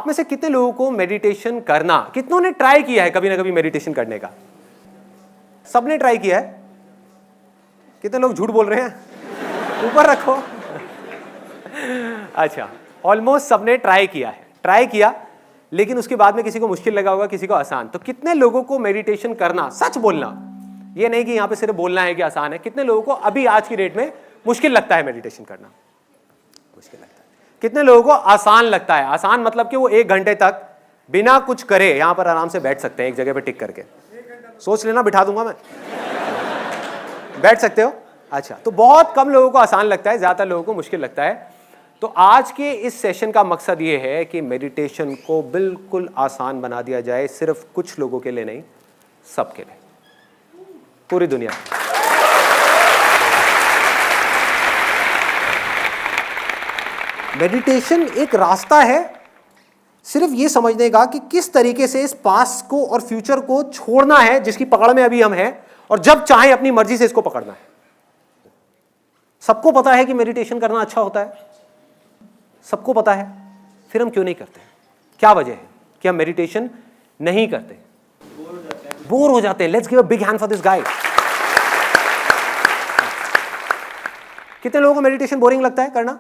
आप में से कितने लोगों को मेडिटेशन करना, कितनों ने ट्राई किया है कभी ना कभी मेडिटेशन करने का? सबने ट्राई किया है? कितने लोग झूठ बोल रहे हैं? ऊपर रखो। अच्छा, ऑलमोस्ट सबने ट्राई किया है, ट्राई किया, लेकिन उसके बाद में किसी को मुश्किल लगा होगा, किसी को आसान। तो कितने लोगों को मेडिटेशन करना, सच बोलना, ये नहीं कि यहां पे सिर्फ बोलना है कि आसान है, कितने लोगों को अभी आज की डेट में मुश्किल लगता है मेडिटेशन करना? मुश्किल लगता है। कितने लोगों को आसान लगता है? आसान मतलब कि वो 1 घंटे तक बिना कुछ करे यहां पर आराम से बैठ सकते हैं, एक जगह पे टिक करके। सोच लेना, बिठा दूंगा मैं। बैठ सकते हो? अच्छा, तो बहुत कम लोगों को आसान लगता है, ज्यादातर लोगों को मुश्किल लगता है। तो आज के इस सेशन का मकसद ये है कि मेडिटेशन को बिल्कुल आसान बना दिया जाए, सिर्फ कुछ लोगों के लिए नहीं, सबके लिए, पूरी दुनिया। मेडिटेशन एक रास्ता है सिर्फ ये समझने का कि किस तरीके से इस पास्ट को और फ्यूचर को छोड़ना है जिसकी पकड़ में अभी हम हैं, और जब चाहे अपनी मर्जी से इसको पकड़ना है। सबको पता है कि मेडिटेशन करना अच्छा होता है, सबको पता है, फिर हम क्यों नहीं करते? क्या वजह है कि हम मेडिटेशन नहीं करते? बोर हो जाते हैं। Let's give a big hand for this guy. कितने लोगों को मेडिटेशन बोरिंग लगता है करना?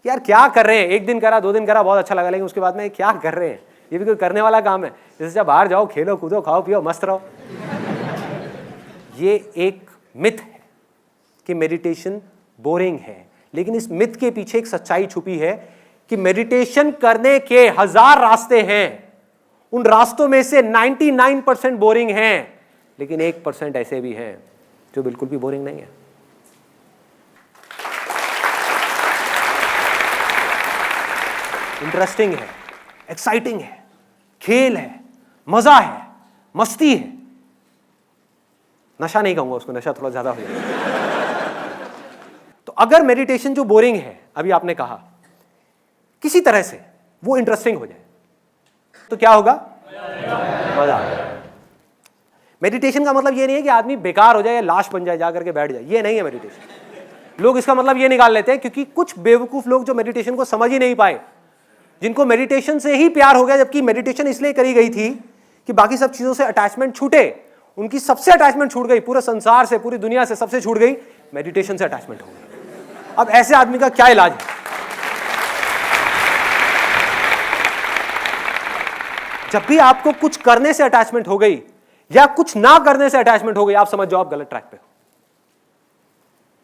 यार क्या कर रहे हैं, 1 दिन करा, 2 दिन करा, बहुत अच्छा लगा, लेकिन उसके बाद में क्या कर रहे हैं? ये भी कोई करने वाला काम है? जैसे जब बाहर जाओ, खेलो कूदो, खाओ पियो, मस्त रहो। ये एक मिथ है कि मेडिटेशन बोरिंग है, लेकिन इस मिथ के पीछे एक सच्चाई छुपी है कि मेडिटेशन करने के 1000 रास्ते हैं, उन रास्तों में से 99% बोरिंग हैं, लेकिन 1% ऐसे भी हैं जो बिल्कुल भी बोरिंग नहीं है। इंटरेस्टिंग है, एक्साइटिंग है, खेल है, मजा है, मस्ती है। नशा नहीं कहूंगा उसको, नशा थोड़ा ज्यादा हो जाएगा। तो अगर मेडिटेशन जो बोरिंग है, अभी आपने कहा, किसी तरह से वो इंटरेस्टिंग हो जाए तो क्या होगा? मजा। मेडिटेशन का मतलब ये नहीं है कि आदमी बेकार हो जाए या लाश बन जाए, जाकर के बैठ जाए, ये नहीं है मेडिटेशन। लोग इसका मतलब ये निकाल लेते हैं, क्योंकि कुछ बेवकूफ लोग जो मेडिटेशन को समझ ही नहीं पाए, जिनको मेडिटेशन से ही प्यार हो गया, जबकि मेडिटेशन इसलिए करी गई थी कि बाकी सब चीजों से अटैचमेंट छूटे, उनकी सबसे अटैचमेंट छूट गई, पूरे संसार से, पूरी दुनिया से सबसे छूट गई, मेडिटेशन से अटैचमेंट हो गई। अब ऐसे आदमी का क्या इलाज है? जब भी आपको कुछ करने से अटैचमेंट हो गई या कुछ ना करने से अटैचमेंट हो गई, आप समझ जाओ आप गलत ट्रैक पे हो।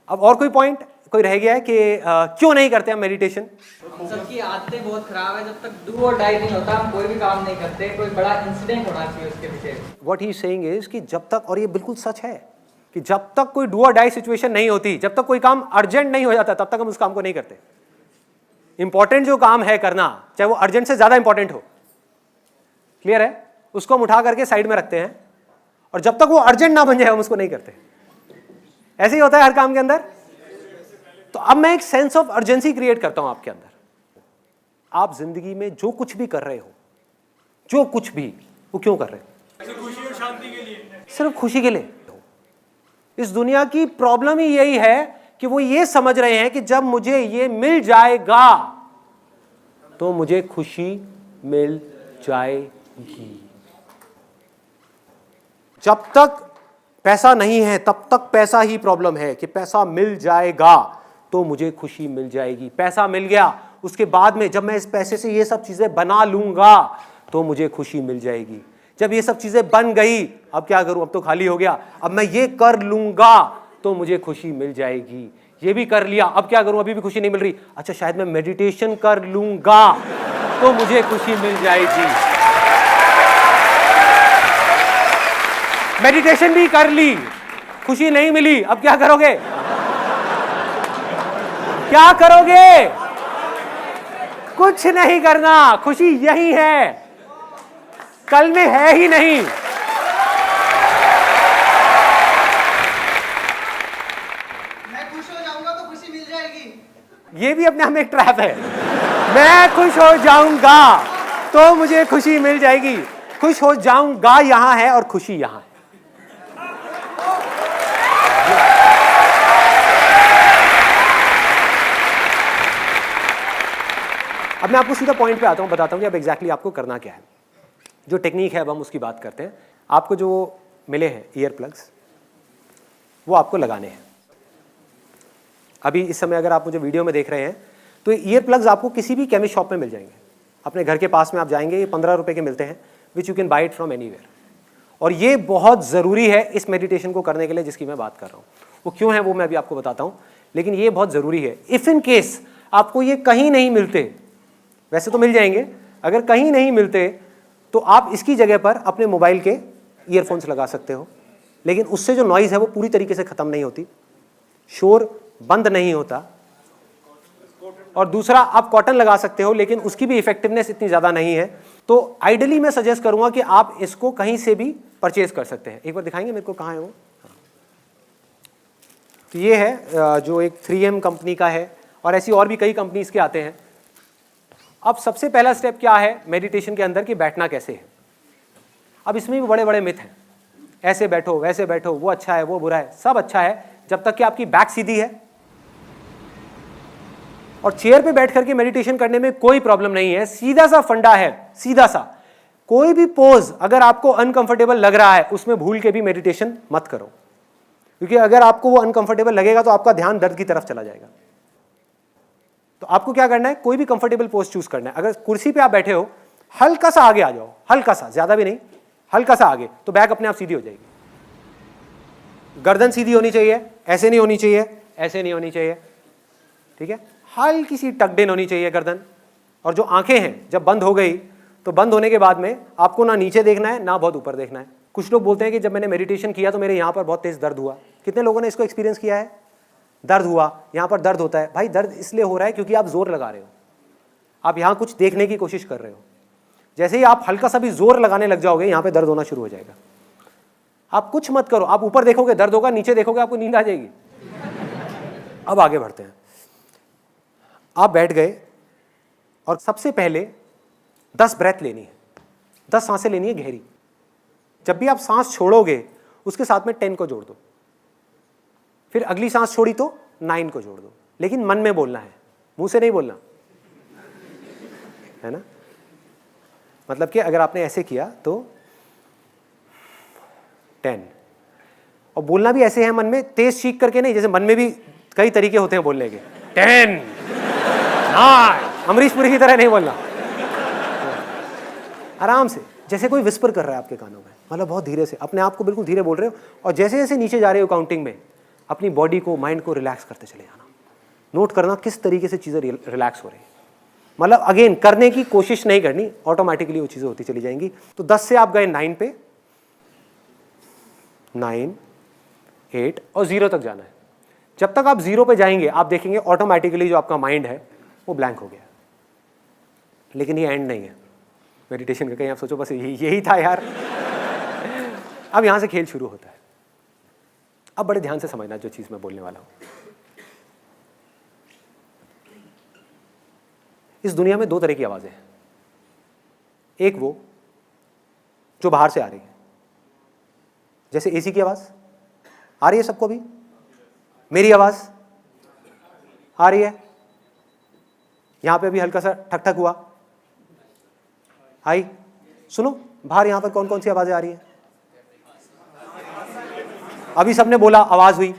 अब और कोई पॉइंट कोई रह गया है कि क्यों नहीं करते हम मेडिटेशन? सबकी आदतें बहुत खराब है। जब तक डू और डाई नहीं होता, हम कोई भी काम नहीं करते। कोई बड़ा इंसिडेंट होना चाहिए उसके पीछे। व्हाट ही सेइंग इज कि जब तक, और ये बिल्कुल सच है, कि जब तक कोई डू और डाई सिचुएशन नहीं होती, जब तक कोई काम अर्जेंट नहीं हो जाता, तब तक हम उस काम को नहीं करते। इंपॉर्टेंट जो काम है करना, चाहे वो अर्जेंट से ज्यादा इंपॉर्टेंट हो, क्लियर है, उसको हम उठा करके साइड में रखते हैं, और जब तक वो अर्जेंट ना बन जाए हम उसको नहीं करते। ऐसे ही होता है हर काम के अंदर। तो अब मैं एक सेंस ऑफ अर्जेंसी क्रिएट करता हूं आपके अंदर। आप जिंदगी में जो कुछ भी कर रहे हो, जो कुछ भी, वो क्यों कर रहे हो? खुशी और शांति के लिए। सिर्फ खुशी के लिए। इस दुनिया की प्रॉब्लम ही यही है कि वो ये समझ रहे हैं कि जब मुझे ये मिल जाएगा तो मुझे खुशी मिल जाएगी। जब तक पैसा नहीं है तब तक पैसा ही प्रॉब्लम है कि पैसा मिल जाएगा तो मुझे खुशी मिल जाएगी। पैसा मिल गया, उसके बाद में जब मैं इस पैसे से ये सब चीजें बना लूंगा तो मुझे खुशी मिल जाएगी। जब ये सब चीजें बन गई, अब क्या करूं, अब तो खाली हो गया, अब मैं ये कर लूंगा तो मुझे खुशी मिल जाएगी। ये भी कर लिया, अब क्या करूं, अभी भी खुशी नहीं मिल रही, अच्छा शायद मैं मेडिटेशन कर लूंगा तो मुझे खुशी मिल जाएगी। मेडिटेशन भी कर ली, खुशी नहीं मिली, अब क्या करोगे? क्या करोगे? कुछ नहीं करना, खुशी यही है, कल में है ही नहीं। मैं खुश हो जाऊंगा तो खुशी मिल जाएगी। ये भी अपने आप में एक ट्रैप है। मैं खुश हो जाऊंगा तो मुझे खुशी मिल जाएगी। खुश हो जाऊंगा यहां है और खुशी यहां है। अब मैं आपको सीधा पॉइंट पे आता हूँ, बताता हूँ कि अब एग्जैक्टली आपको करना क्या है। जो टेक्निक है अब हम उसकी बात करते हैं। आपको जो मिले हैं ईयर प्लग्स, वो आपको लगाने हैं। अभी इस समय अगर आप मुझे वीडियो में देख रहे हैं तो ईयर प्लग्स आपको किसी भी केमिस्ट शॉप में मिल जाएंगे। अपने घर के पास में आप जाएंगे, ये 15 रुपये के मिलते हैं, which you can buy it from anywhere. और ये बहुत ज़रूरी है इस मेडिटेशन को करने के लिए जिसकी मैं बात कर रहा हूँ। वो क्यों है वो मैं अभी आपको बताता हूँ, लेकिन ये बहुत ज़रूरी है। इफ़ इन केस आपको ये कहीं नहीं मिलते, वैसे तो मिल जाएंगे, अगर कहीं नहीं मिलते तो आप इसकी जगह पर अपने मोबाइल के ईयरफोन्स लगा सकते हो, लेकिन उससे जो नॉइज़ है वो पूरी तरीके से ख़त्म नहीं होती, शोर बंद नहीं होता। और दूसरा, आप कॉटन लगा सकते हो, लेकिन उसकी भी इफेक्टिवनेस इतनी ज़्यादा नहीं है। तो आइडियली मैं सजेस्ट करूंगा कि आप इसको कहीं से भी परचेज कर सकते हैं। एक बार दिखाएंगे मेरे को कहाँ है वो? तो ये है जो एक 3M कंपनी का है, और ऐसी और भी कई कंपनीज के आते हैं। अब सबसे पहला स्टेप क्या है मेडिटेशन के अंदर कि बैठना कैसे है। अब इसमें भी बड़े बड़े मिथ हैं, ऐसे बैठो वैसे बैठो, वो अच्छा है वो बुरा है। सब अच्छा है जब तक कि आपकी बैक सीधी है और चेयर पे बैठ करके मेडिटेशन करने में कोई प्रॉब्लम नहीं है। सीधा सा फंडा है, सीधा सा। कोई भी पोज अगर आपको अनकंफर्टेबल लग रहा है उसमें भूल के भी मेडिटेशन मत करो, क्योंकि अगर आपको वो अनकंफर्टेबल लगेगा तो आपका ध्यान दर्द की तरफ चला जाएगा। तो आपको क्या करना है, कोई भी कंफर्टेबल पोज चूज करना है। अगर कुर्सी पे आप बैठे हो, हल्का सा आगे आ जाओ, हल्का सा, ज्यादा भी नहीं, हल्का सा आगे, तो बैक अपने आप सीधी हो जाएगी। गर्दन सीधी होनी चाहिए, ऐसे नहीं होनी चाहिए, ऐसे नहीं होनी चाहिए, ठीक है। हल्की सी टक्ड इन होनी चाहिए गर्दन। और जो आंखें हैं जब बंद हो गई तो बंद होने के बाद में आपको ना नीचे देखना है ना बहुत ऊपर देखना है। कुछ लोग बोलते हैं कि जब मैंने मेडिटेशन किया तो मेरे यहाँ पर बहुत तेज दर्द हुआ। कितने लोगों ने इसको एक्सपीरियंस किया है? दर्द हुआ, यहाँ पर दर्द होता है। भाई दर्द इसलिए हो रहा है क्योंकि आप जोर लगा रहे हो, आप यहाँ कुछ देखने की कोशिश कर रहे हो। जैसे ही आप हल्का सा भी जोर लगाने लग जाओगे यहाँ पे दर्द होना शुरू हो जाएगा। आप कुछ मत करो, आप ऊपर देखोगे दर्द होगा, नीचे देखोगे आपको नींद आ जाएगी। अब आगे बढ़ते हैं। आप बैठ गए और सबसे पहले 10 ब्रेथ लेनी है, 10 सांसें लेनी है गहरी। जब भी आप सांस छोड़ोगे उसके साथ में 10 को जोड़ दो, फिर अगली सांस छोड़ी तो 9 को जोड़ दो, लेकिन मन में बोलना है, मुंह से नहीं बोलना है ना। मतलब कि अगर आपने ऐसे किया तो 10, और बोलना भी ऐसे है मन में, तेज चीख करके नहीं। जैसे मन में भी कई तरीके होते हैं बोलने के, 10 9, अमरीश पुरी की तरह नहीं बोलना, आराम से, जैसे कोई विस्पर कर रहा है आपके कानों में, मतलब बहुत धीरे से, अपने आप को बिल्कुल धीरे बोल रहे हो। और जैसे जैसे नीचे जा रहे हो काउंटिंग में, अपनी बॉडी को, माइंड को रिलैक्स करते चले जाना। नोट करना किस तरीके से चीज़ें रिलैक्स हो रही हैं। मतलब अगेन करने की कोशिश नहीं करनी, ऑटोमेटिकली वो चीज़ें होती चली जाएंगी। तो 10 से आप गए 9 पे, 9 8 और 0 तक जाना है। जब तक आप 0 पे जाएंगे आप देखेंगे ऑटोमेटिकली जो आपका माइंड है वो ब्लैंक हो गया। लेकिन ये एंड नहीं है मेडिटेशन का। कहीं आप सोचो बस यही था यार। अब यहां से खेल शुरू होता है। अब बड़े ध्यान से समझना जो चीज मैं बोलने वाला हूं। इस दुनिया में 2 तरह की आवाजें हैं। एक वो जो बाहर से आ रही है, जैसे एसी की आवाज आ रही है सबको, भी मेरी आवाज आ रही है, यहां पे अभी हल्का सा ठक ठक हुआ, आई। सुनो बाहर यहां पर कौन कौन सी आवाजें आ रही है? अभी सबने बोला आवाज हुई,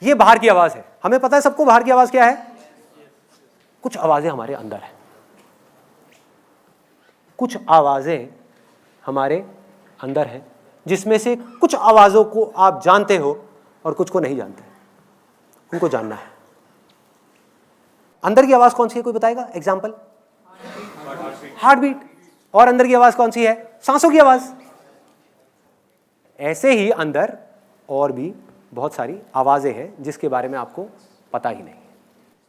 ये बाहर की आवाज है। हमें पता है सबको बाहर की आवाज क्या है। कुछ आवाजें हमारे अंदर है, कुछ आवाजें हमारे अंदर है, जिसमें से कुछ आवाजों को आप जानते हो और कुछ को नहीं जानते। उनको जानना है। अंदर की आवाज कौन सी है, कोई बताएगा? Example, heart beat. और अंदर की आवाज कौन सी है? सांसों की आवाज। ऐसे ही अंदर और भी बहुत सारी आवाजें हैं जिसके बारे में आपको पता ही नहीं।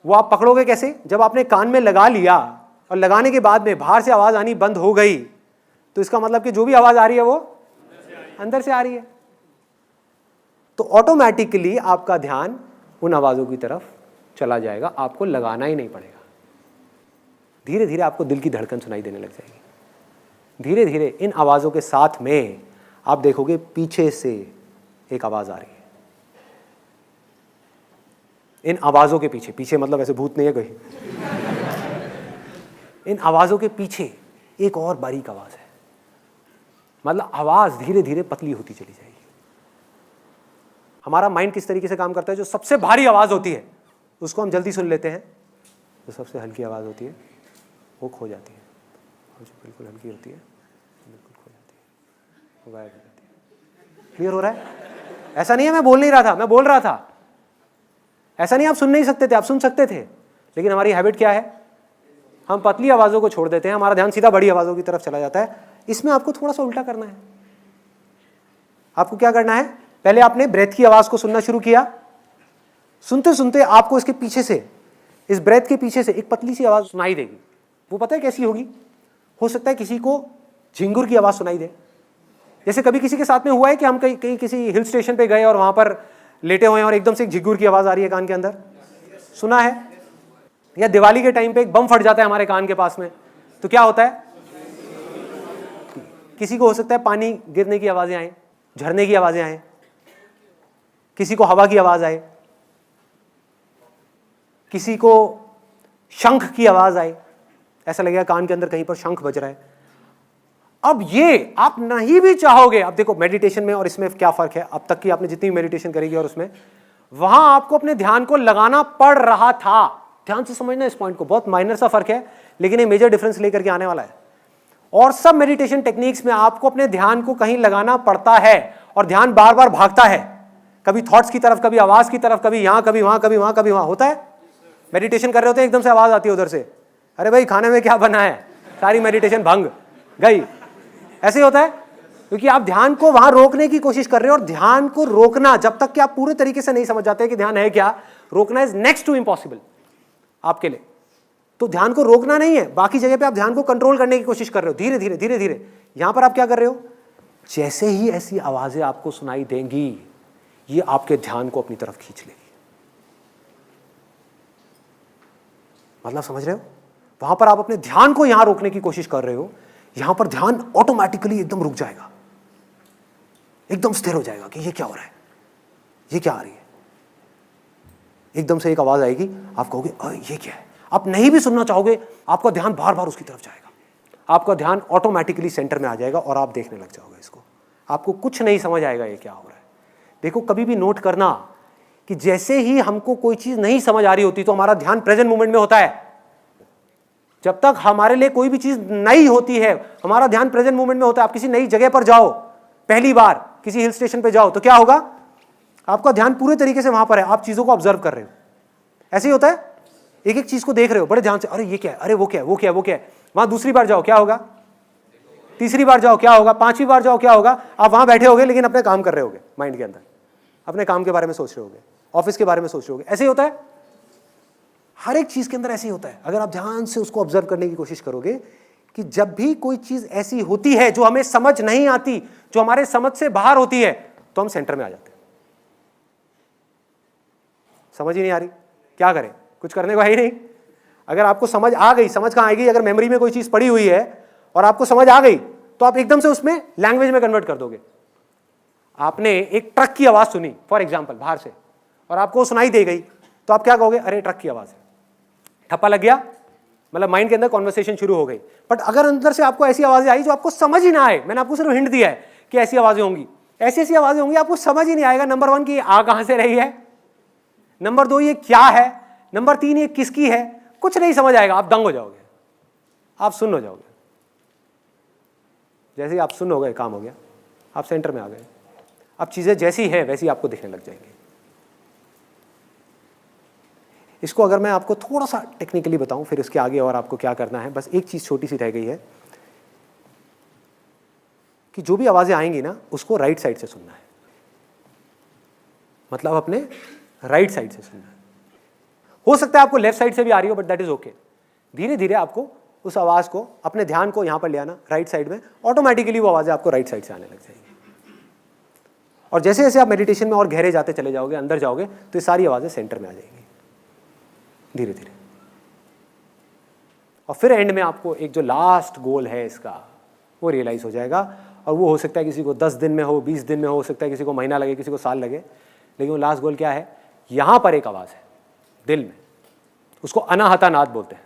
वो आप पकड़ोगे कैसे? जब आपने कान में लगा लिया और लगाने के बाद में बाहर से आवाज आनी बंद हो गई, तो इसका मतलब कि जो भी आवाज आ रही है वो अंदर से आ रही है। तो ऑटोमेटिकली आपका ध्यान उन आवाजों की तरफ चला जाएगा, आपको लगाना ही नहीं पड़ेगा। धीरे धीरे आपको दिल की धड़कन सुनाई देने लग जाएगी। धीरे धीरे इन आवाजों के साथ में आप देखोगे पीछे से एक आवाज आ रही है। इन आवाजों के पीछे, पीछे मतलब ऐसे भूत नहीं है कोई, इन आवाज़ों के पीछे एक और बारीक आवाज़ है, मतलब आवाज़ धीरे धीरे पतली होती चली जाएगी। हमारा माइंड किस तरीके से काम करता है, जो सबसे भारी आवाज़ होती है उसको हम जल्दी सुन लेते हैं, जो सबसे हल्की आवाज़ होती है वो खो जाती है, और जो बिल्कुल हल्की होती है बिल्कुल खो जाती है, वो गायब हो जाती है। क्लियर हो रहा है? ऐसा नहीं है मैं बोल नहीं रहा था, मैं बोल रहा था। ऐसा नहीं आप सुन नहीं सकते थे, आप सुन सकते थे, लेकिन हमारी हैबिट क्या है, हम पतली आवाज़ों को छोड़ देते हैं, हमारा ध्यान सीधा बड़ी आवाज़ों की तरफ चला जाता है। इसमें आपको थोड़ा सा उल्टा करना है। आपको क्या करना है, पहले आपने ब्रेथ की आवाज़ को सुनना शुरू किया, सुनते सुनते आपको इसके पीछे से, इस ब्रेथ के पीछे से एक पतली सी आवाज़ सुनाई देगी। वो पता है कैसी होगी? हो सकता है किसी को झिंगुर की आवाज़ सुनाई दे। जैसे कभी किसी के साथ में हुआ है कि हम कहीं किसी हिल स्टेशन पे गए और वहाँ पर लेटे हुए हैं और एकदम से एक झिंगुर की आवाज़ आ रही है कान के अंदर, सुना है? या दिवाली के टाइम पे एक बम फट जाता है हमारे कान के पास में, तो क्या होता है? किसी को हो सकता है पानी गिरने की आवाज़ें आए, झरने की आवाज़ें आए, किसी को हवा की आवाज़ आए, किसी को शंख की आवाज़ आए, ऐसा लगेगा कान के अंदर कहीं पर शंख बज रहा है। अब ये आप नहीं भी चाहोगे, अब देखो मेडिटेशन में और इसमें क्या फ़र्क है, अब तक की आपने जितनी मेडिटेशन करेगी और उसमें, वहां आपको अपने ध्यान को लगाना पड़ रहा था। ध्यान से समझना इस पॉइंट को, बहुत माइनर सा फर्क है लेकिन ये मेजर डिफरेंस लेकर के आने वाला है। और सब मेडिटेशन टेक्निक्स में आपको अपने ध्यान को कहीं लगाना पड़ता है और ध्यान बार बार भागता है, कभी थॉट्स की तरफ, कभी आवाज की तरफ, कभी यहां कभी वहां, कभी वहां कभी वहां। होता है मेडिटेशन कर रहे होते हैं, एकदम से आवाज आती है उधर से, अरे भाई खाने में क्या बना है, सारी मेडिटेशन भंग गई। ऐसे होता है क्योंकि आप ध्यान को वहां रोकने की कोशिश कर रहे हो, और ध्यान को रोकना जब तक कि आप पूरे तरीके से नहीं समझ जाते कि ध्यान है क्या, रोकना इज नेक्स्ट टू इम्पॉसिबल आपके लिए। तो ध्यान को रोकना नहीं है, बाकी जगह पे आप ध्यान को कंट्रोल करने की कोशिश कर रहे हो, धीरे धीरे धीरे धीरे। यहां पर आप क्या कर रहे हो, जैसे ही ऐसी आवाजें आपको सुनाई देंगी, ये आपके ध्यान को अपनी तरफ खींच लेगी। मतलब समझ रहे हो? वहां पर आप अपने ध्यान को यहां रोकने की कोशिश कर रहे हो, यहां पर ध्यान ऑटोमेटिकली एकदम रुक जाएगा, एकदम स्थिर हो जाएगा कि ये क्या हो रहा है, ये क्या आ रही है। एकदम से एक आवाज आएगी, आप कहोगे ये क्या है। आप नहीं भी सुनना चाहोगे, आपका ध्यान बार बार उसकी तरफ जाएगा, आपका ध्यान ऑटोमेटिकली सेंटर में आ जाएगा और आप देखने लग जाओगे इसको। आपको कुछ नहीं समझ आएगा ये क्या हो रहा है। देखो कभी भी नोट करना कि जैसे ही हमको कोई चीज नहीं समझ आ रही होती तो हमारा ध्यान प्रेजेंट मोमेंट में होता है। जब तक हमारे लिए कोई भी चीज नई होती है, हमारा ध्यान प्रेजेंट मोमेंट में होता है। आप किसी नई जगह पर जाओ, पहली बार किसी हिल स्टेशन पे जाओ, तो क्या होगा, आपका ध्यान पूरे तरीके से वहां पर है, आप चीजों को ऑब्जर्व कर रहे हो। ऐसे ही होता है, एक एक चीज को देख रहे हो बड़े ध्यान से, अरे ये क्या है, अरे वो क्या है, वो क्या है, वो क्या है। वहां दूसरी बार जाओ क्या होगा, तीसरी बार जाओ क्या होगा, पांचवी बार जाओ क्या होगा। आप वहां बैठे होगे लेकिन अपने काम कर रहे होगे, माइंड के अंदर अपने काम के बारे में सोच रहे होगे, ऑफिस के बारे में सोच रहे होगे। ऐसे ही होता है, हर एक चीज के अंदर ऐसे ही होता है। अगर आप ध्यान से उसको ऑब्जर्व करने की कोशिश करोगे कि जब भी कोई चीज ऐसी होती है जो हमें समझ नहीं आती, जो हमारे समझ से बाहर होती है, तो हम सेंटर में आ जाते हैं। समझ ही नहीं आ रही, क्या करें, कुछ करने को है ही नहीं। अगर आपको समझ आ गई, समझ कहाँ आएगी, अगर मेमोरी में कोई चीज पड़ी हुई है और आपको समझ आ गई तो आप एकदम से उसमें लैंग्वेज में कन्वर्ट कर दोगे। आपने एक ट्रक की आवाज सुनी फॉर एग्जाम्पल बाहर से, और आपको सुनाई दे गई, तो आप क्या कहोगे, अरे ट्रक की आवाज है, ठप्पा लग गया, मतलब माइंड के अंदर कॉन्वर्सेशन शुरू हो गई। बट अगर अंदर से आपको ऐसी आवाजें आई जो आपको समझ ही ना आए, मैंने आपको सिर्फ हिंट दिया है कि ऐसी आवाजें होंगी, ऐसी ऐसी आवाजें होंगी, आपको समझ ही नहीं आएगा। नंबर 1 की आ कहां से रही है, नंबर 2 ये क्या है, नंबर 3 ये किसकी है, कुछ नहीं समझ आएगा। आप दंग हो जाओगे, आप सुन्न हो जाओगे। जैसे ही आप सुन्न हो गए, काम हो गया, आप सेंटर में आ गए। अब चीजें जैसी है वैसी आपको दिखने लग जाएंगी। इसको अगर मैं आपको थोड़ा सा टेक्निकली बताऊं, फिर इसके आगे और आपको क्या करना है, बस एक चीज छोटी सी रह गई है कि जो भी आवाजें आएंगी ना, उसको राइट साइड से सुनना है। मतलब अपने राइट साइड से सुनना है। हो सकता है आपको लेफ्ट साइड से भी आ रही हो, बट दैट इज ओके। धीरे धीरे आपको उस आवाज को, अपने ध्यान को यहां पर ले आना, राइट साइड में, ऑटोमेटिकली वो आवाजें आपको राइट साइड से आने लग जाएगी। और जैसे जैसे आप मेडिटेशन में और गहरे जाते चले जाओगे, अंदर जाओगे, तो ये सारी आवाजें सेंटर में आ जाएंगी धीरे धीरे। और फिर एंड में आपको एक जो लास्ट गोल है इसका, वो रियलाइज हो जाएगा। और वो हो सकता है किसी को 10 दिन में हो, 20 दिन में हो सकता है किसी को महीना लगे, किसी को साल लगे, लेकिन वो लास्ट गोल क्या है, यहां पर एक आवाज है दिल में, उसको अनाहता नाद बोलते हैं।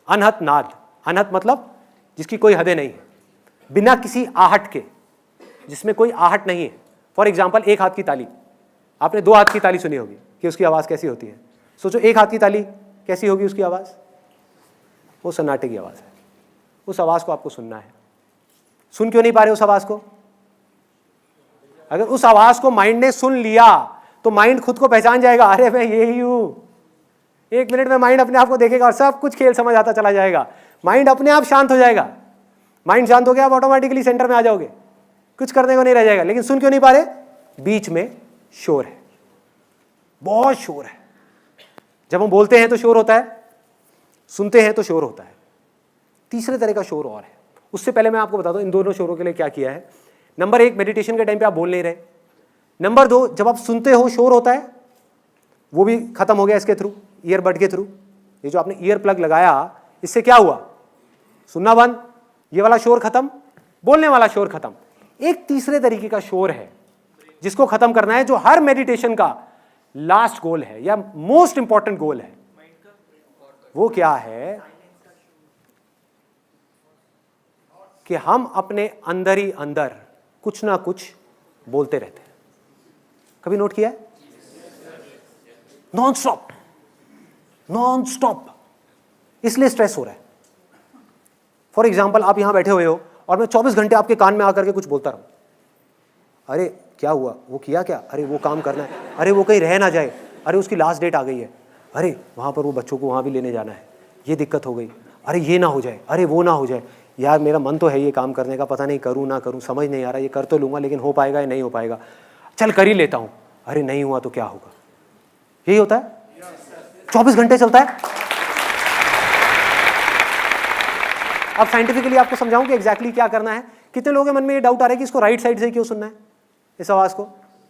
अनहत नाद, अनहत मतलब जिसकी कोई हदें नहीं है, बिना किसी आहट के, जिसमें कोई आहट नहीं है। फॉर एग्जाम्पल एक हाथ की ताली, आपने दो हाथ की ताली सुनी होगी कि उसकी आवाज़ कैसी होती है। सोचो एक हाथ की ताली कैसी होगी उसकी आवाज़, वो सन्नाटे की आवाज़ है। उस आवाज़ को आपको सुनना है। सुन क्यों नहीं पा रहे उस आवाज़ को? अगर उस आवाज़ को माइंड ने सुन लिया तो माइंड खुद को पहचान जाएगा, अरे मैं यही हूँ। 1 मिनट में माइंड अपने आप को देखेगा और सब कुछ खेल समझ आता चला जाएगा। माइंड अपने आप शांत हो जाएगा। माइंड शांत हो गया, आप ऑटोमेटिकली सेंटर में आ जाओगे, कुछ करने को नहीं रह जाएगा। लेकिन सुन क्यों नहीं पा रहे? बीच में शोर है, बहुत शोर है। जब हम बोलते हैं तो शोर होता है, सुनते हैं तो शोर होता है। तीसरे तरह का शोर और है। उससे पहले मैं आपको बता दूं इन दोनों शोरों के लिए क्या किया है। नंबर 1, मेडिटेशन के टाइम पे आप बोल नहीं रहे। नंबर 2, जब आप सुनते हो शोर होता है, वो भी खत्म हो गया इसके थ्रू, ईयरबड के थ्रू। ये जो आपने ईयर प्लग लगाया, इससे क्या हुआ? सुनना बंद, ये वाला शोर खत्म, बोलने वाला शोर खत्म। एक तीसरे तरीके का शोर है जिसको खत्म करना है, जो हर मेडिटेशन का लास्ट गोल है या मोस्ट इंपॉर्टेंट गोल है। वो क्या है कि हम अपने अंदर ही अंदर कुछ ना कुछ बोलते रहते हैं। कभी नोट किया है? Non stop, non stop. इसलिए स्ट्रेस हो रहा है। फॉर एग्जाम्पल, आप यहां बैठे हुए हो और मैं 24 घंटे आपके कान में आकर के कुछ बोलता रहूं, अरे क्या हुआ, वो किया क्या, अरे वो काम करना है, अरे वो कहीं रह ना जाए, अरे उसकी लास्ट डेट आ गई है, अरे वहां पर वो बच्चों को वहां भी लेने जाना है, ये दिक्कत हो गई, अरे ये ना हो जाए, अरे वो ना हो जाए, यार मेरा मन तो है ये काम करने का, पता नहीं करूँ ना करूँ, समझ नहीं आ रहा, ये कर तो लूँगा लेकिन हो पाएगा या नहीं हो पाएगा, चल कर ही लेता हूँ, अरे नहीं हुआ तो क्या होगा। यही होता है, 24 घंटे चलता है। अब साइंटिफिकली आपको समझाऊं कि एग्जैक्टली क्या करना है। कितने लोगों के मन में ये डाउट आ रहा है कि इसको राइट साइड से क्यों सुनना है, इस आवाज़ को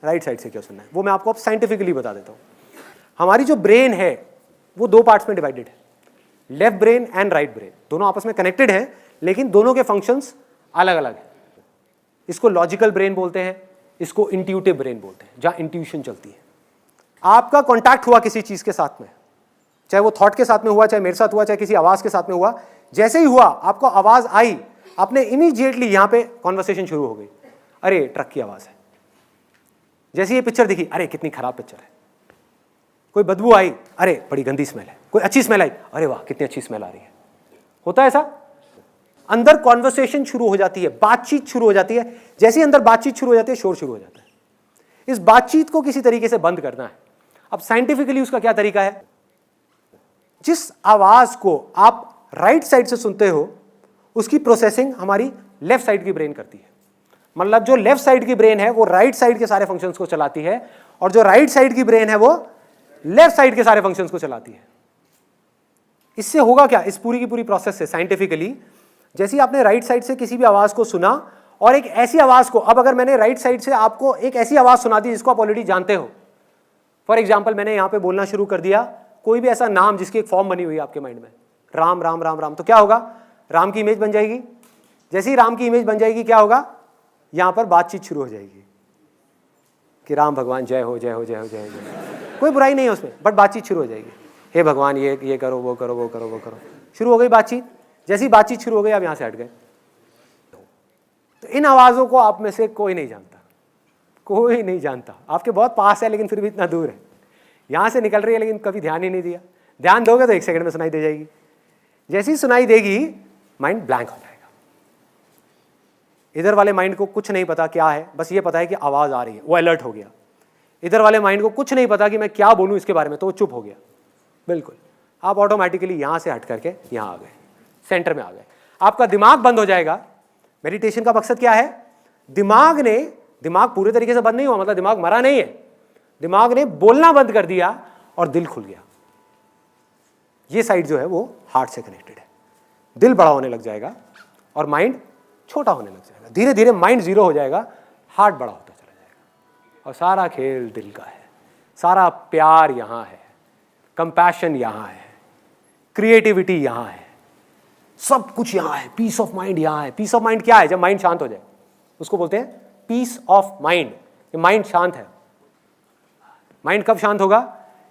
राइट साइड से क्यों सुनना है। वो मैं आपको अब साइंटिफिकली बता देता हूँ। हमारी जो ब्रेन है वो 2 पार्ट्स में डिवाइडेड है, left brain and right brain. दोनों आपस में कनेक्टेड हैं लेकिन दोनों के फंक्शंस अलग अलग हैं। इसको लॉजिकल ब्रेन बोलते हैं, इसको इंट्यूटिव ब्रेन बोलते हैं, जहाँ इंट्यूशन चलती है। आपका कॉन्टैक्ट हुआ किसी चीज़ के साथ में, चाहे वो थॉट के साथ में हुआ, चाहे मेरे साथ हुआ, चाहे किसी आवाज़ के साथ में हुआ, जैसे ही हुआ आपको आवाज़ आई, आपने इमीडिएटली यहाँ पे कॉन्वर्सेशन शुरू हो गई, अरे ट्रक की आवाज़ है। जैसे ये पिक्चर दिखी, अरे कितनी खराब पिक्चर है। कोई बदबू आई, अरे बड़ी गंदी स्मेल है। कोई अच्छी स्मेल आई, अरे वाह कितनी अच्छी स्मेल आ रही है। होता है ऐसा, अंदर कॉन्वर्सेशन शुरू हो जाती है, बातचीत शुरू हो जाती है। जैसे ही अंदर बातचीत शुरू हो जाती है, शोर शुरू हो जाता है। इस बातचीत को किसी तरीके से बंद करना है। अब साइंटिफिकली उसका क्या तरीका है? जिस आवाज को आप राइट साइड से सुनते हो उसकी प्रोसेसिंग हमारी लेफ्ट साइड की ब्रेन करती है। मतलब जो लेफ्ट साइड की ब्रेन है वो राइट साइड के सारे फंक्शंस को चलाती है, और जो राइट साइड की ब्रेन है वो लेफ्ट साइड के सारे फंक्शंस को चलाती है। इससे होगा क्या, इस पूरी की पूरी प्रोसेस से साइंटिफिकली, जैसे ही आपने राइट साइड से किसी भी आवाज को सुना और एक ऐसी आवाज को, अब अगर मैंने राइट साइड से आपको एक ऐसी आवाज सुना दी जिसको आप ऑलरेडी जानते हो, फॉर एग्जाम्पल मैंने यहां पे बोलना शुरू कर दिया कोई भी ऐसा नाम जिसकी एक फॉर्म बनी हुई है आपके माइंड में, राम राम राम राम, तो क्या होगा, राम की इमेज बन जाएगी। जैसे ही राम की इमेज बन जाएगी क्या होगा, यहां पर बातचीत शुरू हो जाएगी कि राम भगवान जय हो जय हो जय हो जय हो जय। कोई बुराई नहीं है उसमें, बट बातचीत शुरू हो जाएगी। हे भगवान ये करो वो करो वो करो वो करो, शुरू हो गई बातचीत। जैसी बातचीत शुरू हो गई आप यहां से हट गए। तो इन आवाज़ों को आप में से कोई नहीं जानता, कोई नहीं जानता। आपके बहुत पास है लेकिन फिर भी इतना दूर है, यहां से निकल रही है लेकिन कभी ध्यान ही नहीं दिया। ध्यान दोगे तो 1 सेकंड में सुनाई दे जाएगी। जैसी सुनाई देगी माइंड ब्लैंक हो जाएगा। इधर वाले माइंड को कुछ नहीं पता क्या है, बस ये पता है कि आवाज आ रही है, वो अलर्ट हो गया। इधर वाले माइंड को कुछ नहीं पता कि मैं क्या बोलूं इसके बारे में, तो वो चुप हो गया। बिल्कुल, आप ऑटोमेटिकली यहां से हट करके यहां आ गए, सेंटर में आ गए। आपका दिमाग बंद हो जाएगा। मेडिटेशन का मकसद क्या है? दिमाग पूरे तरीके से बंद नहीं हुआ, मतलब दिमाग मरा नहीं है, दिमाग ने बोलना बंद कर दिया और दिल खुल गया। ये साइड जो है वो हार्ट से कनेक्टेड है। दिल बड़ा होने लग जाएगा और माइंड छोटा होने लग जाएगा। धीरे धीरे माइंड जीरो हो जाएगा, हार्ट बड़ा होता चला जाएगा। और सारा खेल दिल का है, सारा प्यार यहां है, कंपैशन यहां है, क्रिएटिविटी यहां है, सब कुछ यहां है, पीस ऑफ माइंड यहां है। पीस ऑफ माइंड क्या है? जब माइंड शांत हो जाए उसको बोलते हैं पीस ऑफ माइंड। माइंड शांत है। माइंड कब शांत होगा?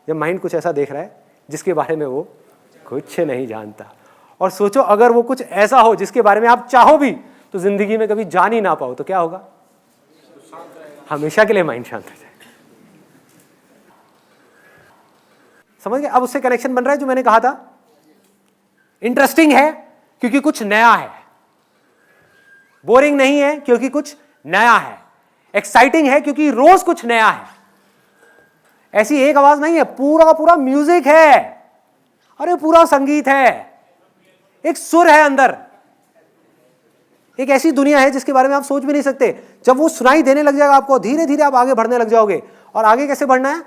जब माइंड कुछ ऐसा देख रहा है जिसके बारे में वो कुछ नहीं जानता, और सोचो अगर वो कुछ ऐसा हो जिसके बारे में आप चाहो भी तो जिंदगी में कभी जान ही ना पाओ, तो क्या होगा? हमेशा के लिए माइंड शांत हो जाएगा। समझ गए? अब उससे कनेक्शन बन रहा है जो मैंने कहा था। इंटरेस्टिंग है क्योंकि कुछ नया है, बोरिंग नहीं है क्योंकि कुछ नया है, एक्साइटिंग है क्योंकि रोज कुछ नया है। ऐसी एक आवाज नहीं है, पूरा का पूरा म्यूजिक है, अरे पूरा संगीत है, एक सुर है अंदर, एक ऐसी दुनिया है जिसके बारे में आप सोच भी नहीं सकते। जब वो सुनाई देने लग जाएगा आपको, धीरे धीरे आप आगे बढ़ने लग जाओगे। और आगे कैसे बढ़ना है?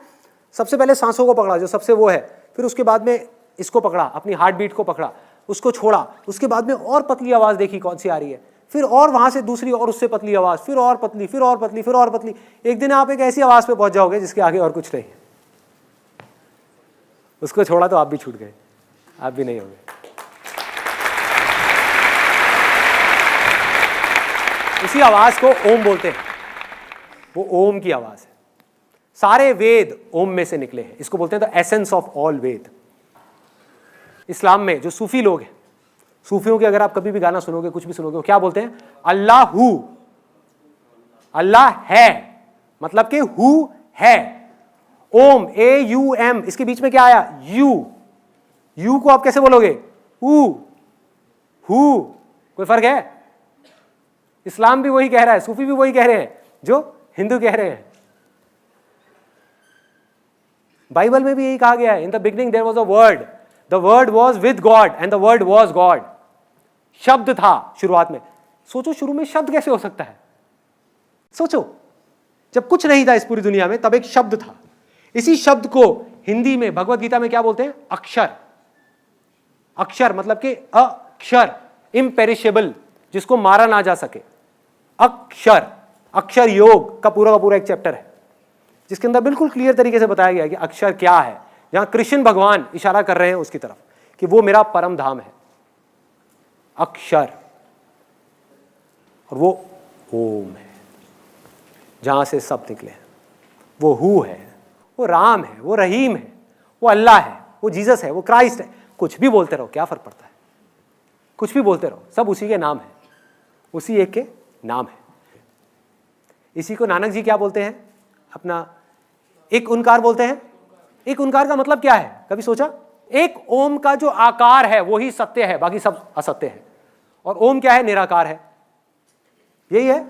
सबसे पहले सांसों को पकड़ा जो सबसे वो है, फिर उसके बाद में इसको पकड़ा, अपनी हार्ट बीट को पकड़ा, उसको छोड़ा, उसके बाद में और पतली आवाज देखी कौन सी आ रही है, फिर और वहां से दूसरी और उससे पतली आवाज, फिर और पतली, फिर और पतली, फिर और पतली। एक दिन आप एक ऐसी आवाज पे पहुंच जाओगे जिसके आगे और कुछ नहीं है। उसको छोड़ा तो आप भी छूट गए, आप भी नहीं होंगे। इसी आवाज को ओम बोलते हैं, वो ओम की आवाज है। सारे वेद ओम में से निकले हैं, इसको बोलते हैं द एसेंस ऑफ ऑल वेद। इस्लाम में जो सूफी लोग हैं, सूफियों के अगर आप कभी भी गाना सुनोगे, कुछ भी सुनोगे, वो क्या बोलते हैं? अल्लाहू, अल्लाह है, मतलब कि हु है। ओम, AUM, इसके बीच में क्या आया? यू को आप कैसे बोलोगे? हु। कोई फर्क है? इस्लाम भी वही कह रहा है, सूफी भी वही कह रहे हैं जो हिंदू कह रहे हैं। बाइबल में भी यही कहा गया है, in the beginning there was a word, the word was with God and the word was God. शब्द था शुरुआत में। सोचो शुरू में शब्द कैसे हो सकता है? सोचो, जब कुछ नहीं था इस पूरी दुनिया में तब एक शब्द था। इसी शब्द को हिंदी में भगवत गीता में क्या बोलते हैं? अक्षर। अक्षर मतलब कि अक्षर, इम्पेरिशेबल, जिसको मारा ना जा सके। अक्षर, अक्षर योग का पूरा एक चैप्टर है जिसके अंदर बिल्कुल क्लियर तरीके से बताया गया है कि अक्षर क्या है, जहां कृष्ण भगवान इशारा कर रहे हैं उसकी तरफ कि वो मेरा परम धाम है, अक्षर। और वो ओम है, जहां से सब निकले हैं। वो हु है, वो राम है, वो रहीम है, वो अल्लाह है, वो जीसस है, वो क्राइस्ट है। कुछ भी बोलते रहो, क्या फर्क पड़ता है? कुछ भी बोलते रहो, सब उसी के नाम है, उसी एक के नाम है। इसी को नानक जी क्या बोलते हैं? अपना एक ओंकार बोलते हैं। एक ओंकार का मतलब क्या है, कभी सोचा? एक ओम का जो आकार है वो ही सत्य है, बाकी सब असत्य है। और ओम क्या है? निराकार है, यही है।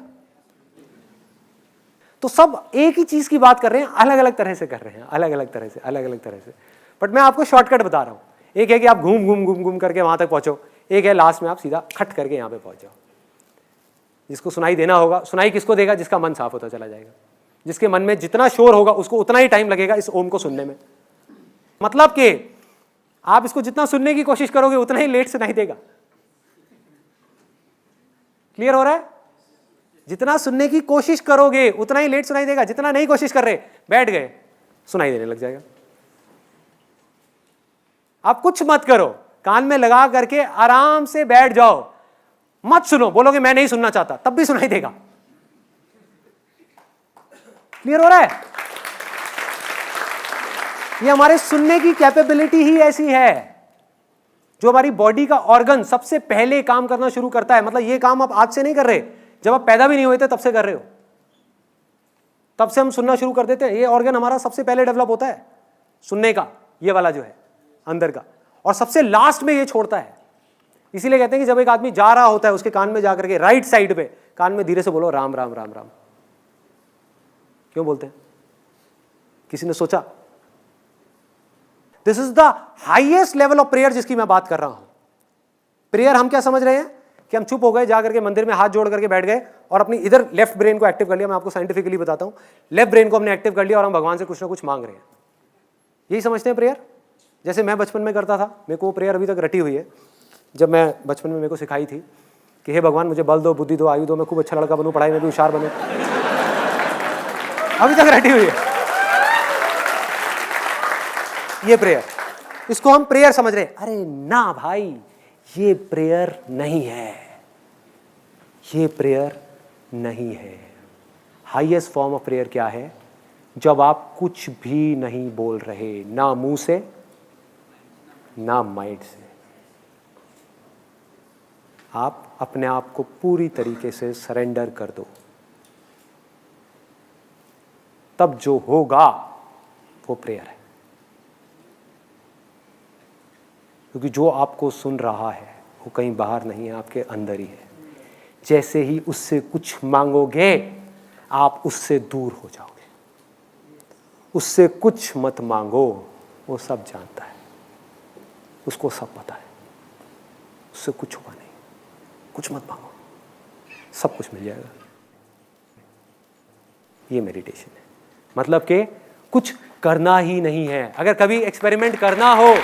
तो सब एक ही चीज की बात कर रहे हैं, अलग अलग तरह से कर रहे हैं, अलग अलग तरह से। बट मैं आपको शॉर्टकट बता रहा हूं। एक है कि आप घूम करके वहां तक पहुंचो, एक है लास्ट में आप सीधा खट करके यहां पे पहुंच जाओ। जिसको सुनाई देना होगा, सुनाई किसको देगा? जिसका मन साफ होता चला जाएगा। जिसके मन में जितना शोर होगा उसको उतना ही टाइम लगेगा इस ओम को सुनने में। मतलब कि आप इसको जितना सुनने की कोशिश करोगे उतना ही लेट सुनाई देगा। क्लियर हो रहा है? जितना सुनने की कोशिश करोगे उतना ही लेट सुनाई देगा। जितना नहीं कोशिश कर रहे, बैठ गए, सुनाई देने लग जाएगा। आप कुछ मत करो, कान में लगा करके आराम से बैठ जाओ, मत सुनो। बोलोगे मैं नहीं सुनना चाहता, तब भी सुनाई देगा। क्लियर हो रहा है? ये हमारे सुनने की कैपेबिलिटी ही ऐसी है। जो हमारी बॉडी का ऑर्गन सबसे पहले काम करना शुरू करता है, मतलब ये काम आप आज से नहीं कर रहे, जब आप पैदा भी नहीं हुए थे तब से कर रहे हो। तब से हम सुनना शुरू कर देते हैं। ये ऑर्गन हमारा सबसे पहले डेवलप होता है सुनने का, ये वाला जो है अंदर का, और सबसे लास्ट में ये छोड़ता है। इसीलिए कहते हैं कि जब एक आदमी जा रहा होता है उसके कान में जाकर के राइट साइड पे कान में धीरे से बोलो राम राम राम राम। क्यों बोलते हैं? किसी ने सोचा? This is the highest level of prayer जिसकी मैं बात कर रहा हूं। प्रेयर हम क्या समझ रहे हैं कि हम चुप हो गए, जाकर के मंदिर में हाथ जोड़ करके बैठ गए और अपनी इधर लेफ्ट ब्रेन को एक्टिव कर लिया। मैं आपको साइंटिफिकली बताता हूं, लेफ्ट ब्रेन को हमने एक्टिव कर लिया और हम भगवान से कुछ ना कुछ मांग रहे हैं। यही समझते हैं प्रेयर। जैसे मैं बचपन में करता था, मेरे को प्रेयर अभी तक रटी हुई है। जब मैं बचपन में मेरे को सिखाई थी कि हे भगवान मुझे बल दो, बुद्धि दो, आयु दो, मैं खूब अच्छा लड़का बनूं, पढ़ाई में भी होशियार बनूं। अभी तक रटी हुई है ये प्रेयर। इसको हम प्रेयर समझ रहे हैं। अरे ना भाई, ये प्रेयर नहीं है, ये प्रेयर नहीं है। हाईएस्ट फॉर्म ऑफ प्रेयर क्या है? जब आप कुछ भी नहीं बोल रहे, ना मुंह से ना माइंड से, आप अपने आप को पूरी तरीके से सरेंडर कर दो, तब जो होगा वो प्रेयर है। क्योंकि जो आपको सुन रहा है वो कहीं बाहर नहीं है, आपके अंदर ही है। जैसे ही उससे कुछ मांगोगे आप उससे दूर हो जाओगे। उससे कुछ मत मांगो, वो सब जानता है, उसको सब पता है, उससे कुछ हुआ नहीं। कुछ मत मांगो, सब कुछ मिल जाएगा। ये मेडिटेशन है, मतलब कि कुछ करना ही नहीं है। अगर कभी एक्सपेरिमेंट करना हो,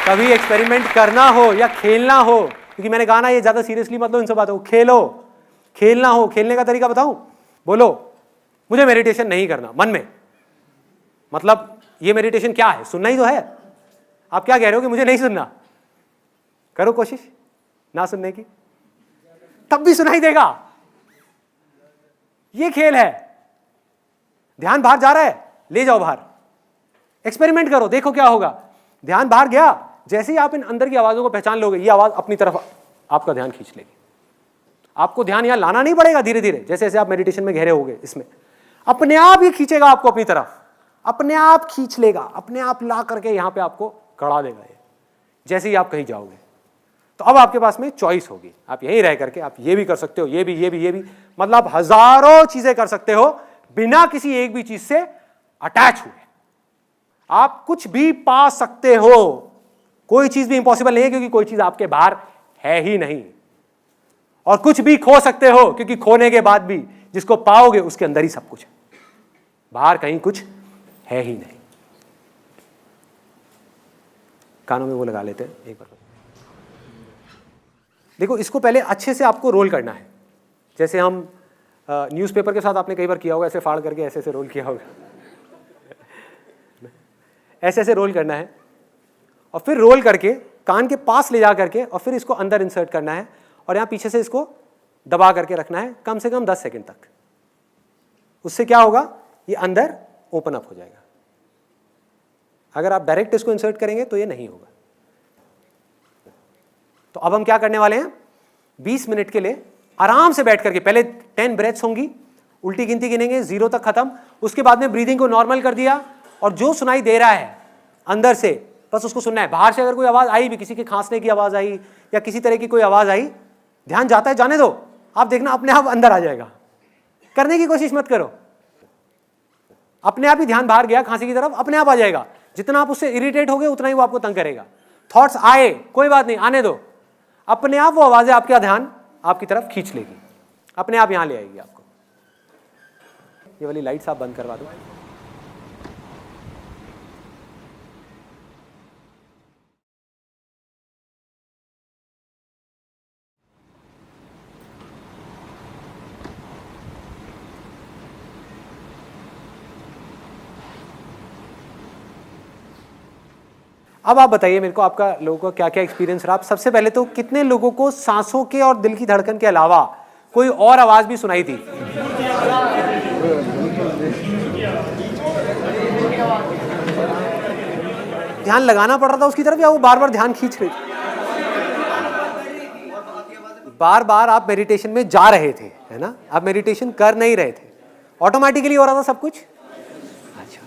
कभी एक्सपेरिमेंट करना हो या खेलना हो, क्योंकि मैंने कहा ना ये ज्यादा सीरियसली मत लो इन सब बातों को, खेलो। खेलना हो, खेलने का तरीका बताऊं? बोलो मुझे मेडिटेशन नहीं करना मन में। मतलब ये मेडिटेशन क्या है? सुनना ही तो है। आप क्या कह रहे हो कि मुझे नहीं सुनना? करो कोशिश ना सुनने की, तब भी सुनाई देगा। ये खेल है। ध्यान बाहर जा रहा है, ले जाओ बाहर, एक्सपेरिमेंट करो, देखो क्या होगा। ध्यान बाहर गया, जैसे ही आप इन अंदर की आवाजों को पहचान लोगे, ये आवाज अपनी तरफ आपका ध्यान खींच लेगी। आपको ध्यान यहां लाना नहीं पड़ेगा, धीरे धीरे जैसे जैसे आप मेडिटेशन में गहरे होगे, इसमें अपने आप ही खींचेगा आपको अपनी तरफ, अपने आप खींच लेगा, अपने आप ला करके यहां पे आपको खड़ा देगा ये, जैसे ही आप कहीं जाओगे। तो अब आपके पास में चॉइस होगी, आप यहीं रह करके आप ये भी कर सकते हो, ये भी, मतलब हजारों चीजें कर सकते हो बिना किसी एक भी चीज से अटैच हुए। आप कुछ भी पा सकते हो, कोई चीज भी इंपॉसिबल नहीं है, क्योंकि कोई चीज आपके बाहर है ही नहीं। और कुछ भी खो सकते हो, क्योंकि खोने के बाद भी जिसको पाओगे उसके अंदर ही सब कुछ है, बाहर कहीं कुछ है ही नहीं। कानों में वो लगा लेते हैं एक बार। देखो, इसको पहले अच्छे से आपको रोल करना है, जैसे हम न्यूज़पेपर के साथ आपने कई बार किया होगा, ऐसे फाड़ करके ऐसे ऐसे रोल किया होगा। ऐसे ऐसे रोल करना है, और फिर रोल करके कान के पास ले जा करके, और फिर इसको अंदर इंसर्ट करना है, और यहाँ पीछे से इसको दबा करके रखना है कम से कम 10 सेकंड तक। उससे क्या होगा, ये अंदर ओपन अप हो जाएगा। अगर आप डायरेक्ट इसको इंसर्ट करेंगे तो ये नहीं होगा। तो अब हम क्या करने वाले हैं, 20 मिनट के लिए आराम से बैठ करके, पहले 10 ब्रेथ्स होंगी, उल्टी गिनती गिनेंगे 0 तक खत्म। उसके बाद में ब्रीदिंग को नॉर्मल कर दिया, और जो सुनाई दे रहा है अंदर से बस उसको सुनना है। बाहर से अगर कोई आवाज आई भी, किसी के खांसने की आवाज आई या किसी तरह की कोई आवाज आई, ध्यान जाता है, जाने दो, आप देखना अपने आप अंदर आ जाएगा। करने की कोशिश मत करो, अपने आप ही ध्यान बाहर गया खांसी की तरफ, अपने आप आ जाएगा। जितना आप उससे इरिटेट होगे उतना ही वो आपको तंग करेगा। थॉट्स आए, कोई बात नहीं, आने दो, अपने आप वो आवाजें आपका ध्यान आपकी तरफ खींच लेगी, अपने आप यहां ले आएगी आपको। ये वाली लाइट्स आप बंद करवा दो। अब आप बताइए मेरे को, आपका लोगों का क्या क्या एक्सपीरियंस रहा। सबसे पहले तो कितने लोगों को सांसों के और दिल की धड़कन के अलावा कोई और आवाज भी सुनाई थी? ध्यान लगाना पड़ रहा था उसकी तरफ, या वो बार बार ध्यान खींच रही थी? बार बार आप मेडिटेशन में जा रहे थे, है ना, आप मेडिटेशन कर नहीं रहे थे, ऑटोमेटिकली हो रहा था सब कुछ। अच्छा,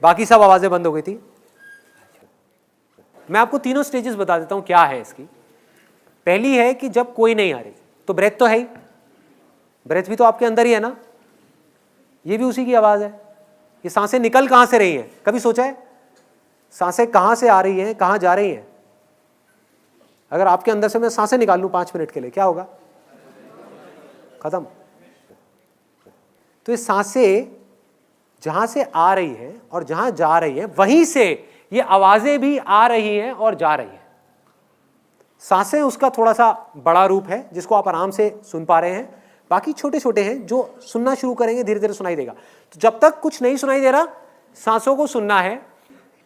बाकी सब आवाजें बंद हो गई थी। मैं आपको तीनों स्टेजेस बता देता हूं क्या है इसकी। पहली है कि जब कोई नहीं आ रही, तो ब्रेथ तो है ही, ब्रेथ भी तो आपके अंदर ही है ना, ये भी उसी की आवाज है। ये सांसें निकल कहां से रही हैं, कभी सोचा है? सांसें कहां से आ रही हैं, कहां जा रही हैं? अगर आपके अंदर से मैं सांसें निकाल लूं 5 मिनट के लिए, क्या होगा? खत्म। तो ये सांसें जहां से आ रही हैं और जहां जा रही हैं, वहीं से ये आवाजें भी आ रही हैं और जा रही हैं। सांसें उसका थोड़ा सा बड़ा रूप है जिसको आप आराम से सुन पा रहे हैं, बाकी छोटे छोटे हैं जो सुनना शुरू करेंगे धीरे धीरे सुनाई देगा। तो जब तक कुछ नहीं सुनाई दे रहा, सांसों को सुनना है,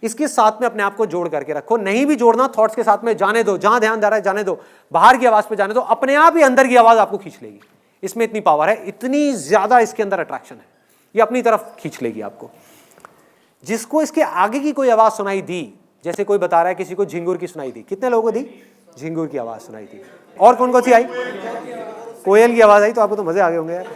इसके साथ में अपने आप को जोड़ करके रखो। नहीं भी जोड़ना, थॉट्स के साथ में जाने दो, जहां ध्यान जा रहा है जाने दो, बाहर की आवाज पे जाने दो, अपने आप ही अंदर की आवाज आपको खींच लेगी। इसमें इतनी पावर है, इतनी ज्यादा इसके अंदर अट्रैक्शन है, ये अपनी तरफ खींच लेगी आपको। जिसको इसके आगे की कोई आवाज सुनाई दी, जैसे कोई बता रहा है किसी को झिंगुर की सुनाई दी, कितने लोगों को दी? झिंगुर की आवाज सुनाई दी। और कौन कौन सी आई? कोयल की आवाज आई, तो आपको तो मजे आ गए होंगे यार।